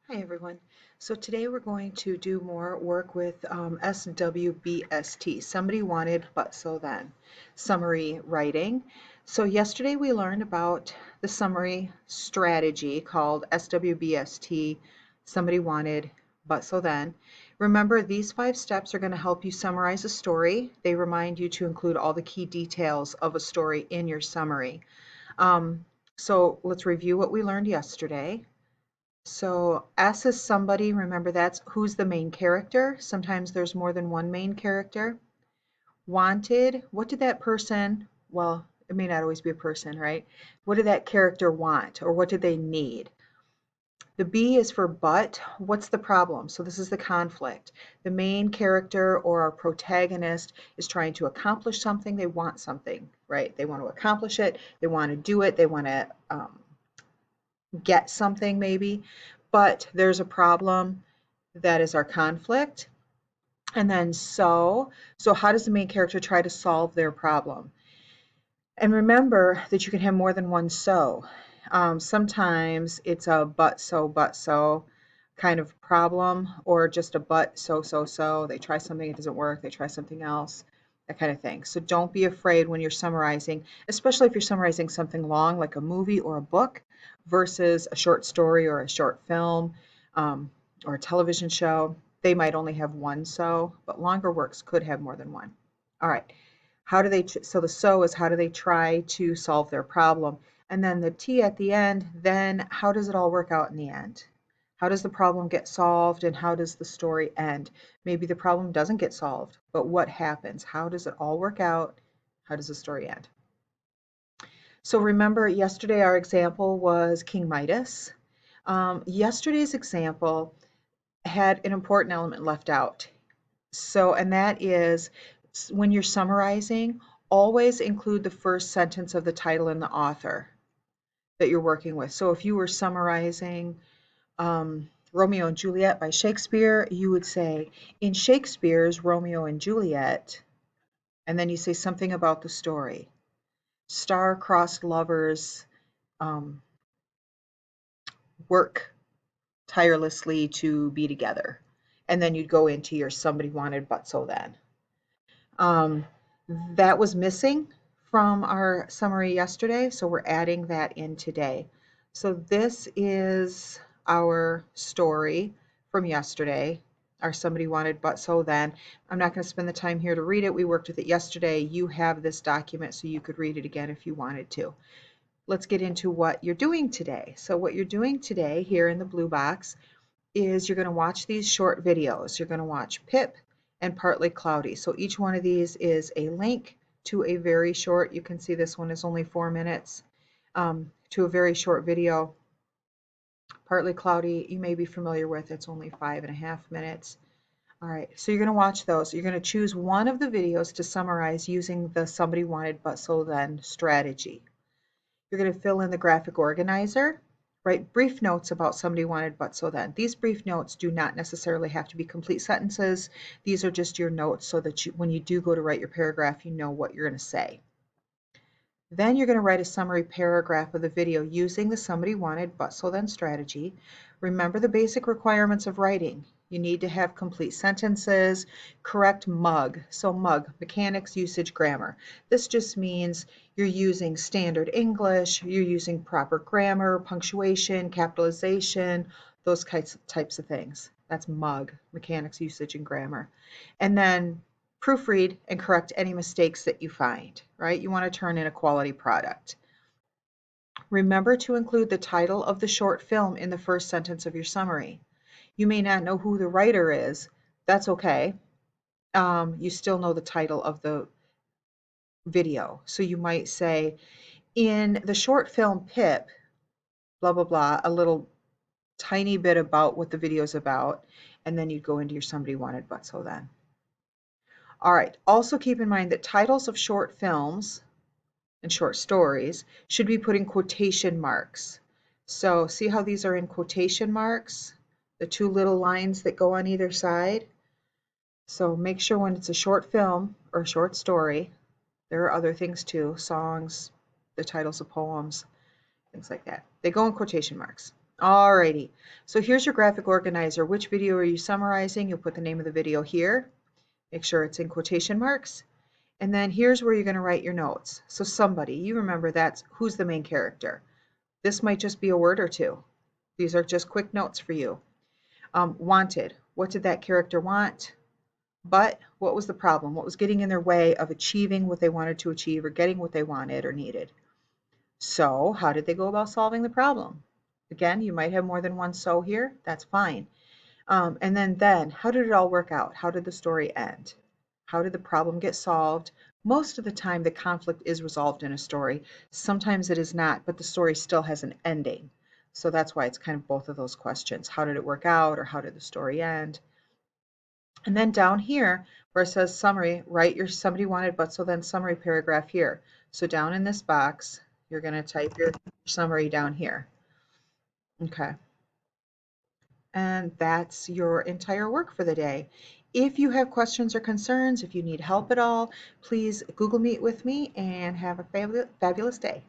Hi everyone. So today we're going to do more work with SWBST. Somebody wanted, but so then. Summary writing. So yesterday we learned about the summary strategy called SWBST. Somebody wanted, but so then. Remember, these 5 steps are going to help you summarize a story. They remind you to include all the key details of a story in your summary. So let's review what we learned yesterday. So S is somebody, remember that's who's the main character. Sometimes there's more than one main character. Wanted, what did that person, well, it may not always be a person, right? What did that character want or what did they need? The B is for but, what's the problem? So this is the conflict. The main character or our protagonist is trying to accomplish something. They want something, right? They want to accomplish it. They want to do it. They want to get something maybe, but there's a problem. That is our conflict. And then so how does the main character try to solve their problem? And remember that you can have more than one so. Sometimes it's a but so kind of problem, or just a but so. They try something, it doesn't work, they try something else, that kind of thing. So don't be afraid when you're summarizing, especially if you're summarizing something long like a movie or a book versus a short story or a short film or a television show. They might only have one so, but longer works could have more than one. All right. How do they, so the so is how do they try to solve their problem? And then the T at the end, then how does it all work out in the end? How does the problem get solved and how does the story end? Maybe the problem doesn't get solved, but what happens? How does it all work out? How does the story end? So remember, yesterday our example was King Midas. Yesterday's example had an important element left out. So, and that is when you're summarizing, always include the first sentence of the title and the author that you're working with. So if you were summarizing Romeo and Juliet by Shakespeare, you would say, in Shakespeare's Romeo and Juliet, and then you say something about the story. Star-crossed lovers um, work tirelessly to be together. And then you'd go into your somebody wanted, but so then. Um, that was missing from our summary yesterday, so we're adding that in today. So this is our story from yesterday. Our somebody wanted, but so then. I'm not going to spend the time here to read it. We worked with it yesterday. You have this document so you could read it again if you wanted to. Let's get into what you're doing today. So what you're doing today here in the blue box is you're going to watch these short videos. You're going to watch Pip and Partly Cloudy. So each one of these is a link to a very short, you can see this one is only 4 minutes, to a very short video. Partly Cloudy, you may be familiar with, it's only 5.5 minutes. All right, so you're going to watch those. You're going to choose one of the videos to summarize using the somebody wanted but so then strategy. You're going to fill in the graphic organizer. Write brief notes about somebody wanted but so then. These brief notes do not necessarily have to be complete sentences. These are just your notes so that when you do go to write your paragraph, you know what you're going to say. Then you're going to write a summary paragraph of the video using the somebody wanted but so then strategy. Remember the basic requirements of writing. You need to have complete sentences, correct mug. So mug, mechanics, usage, grammar. This just means you're using standard English, you're using proper grammar, punctuation, capitalization, those types of things. That's mug, mechanics, usage, and grammar. And then proofread and correct any mistakes that you find, right? You want to turn in a quality product. Remember to include the title of the short film in the first sentence of your summary. You may not know who the writer is. That's okay. You still know the title of the video. So you might say, in the short film Pip, blah, blah, blah, a little tiny bit about what the video is about, and then you'd go into your somebody wanted but so then. All right, also keep in mind that titles of short films and short stories should be put in quotation marks. So see how these are in quotation marks? The two little lines that go on either side? So make sure when it's a short film or a short story, there are other things too, songs, the titles of poems, things like that. They go in quotation marks. Alrighty, so here's your graphic organizer. Which video are you summarizing? You'll put the name of the video here. Make sure it's in quotation marks. And then here's where you're going to write your notes. So somebody, you remember that's who's the main character. This might just be a word or two. These are just quick notes for you. Wanted, what did that character want? But what was the problem? What was getting in their way of achieving what they wanted to achieve or getting what they wanted or needed? So how did they go about solving the problem? Again, you might have more than one so here. That's fine. And then, how did it all work out? How did the story end? How did the problem get solved? Most of the time, the conflict is resolved in a story. Sometimes it is not, but the story still has an ending. So that's why it's kind of both of those questions. How did it work out, or how did the story end? And then down here, where it says summary, write your somebody wanted but so then summary paragraph here. So down in this box, you're going to type your summary down here. Okay. And that's your entire work for the day. If you have questions or concerns, if you need help at all, please Google Meet with me and have a fabulous day.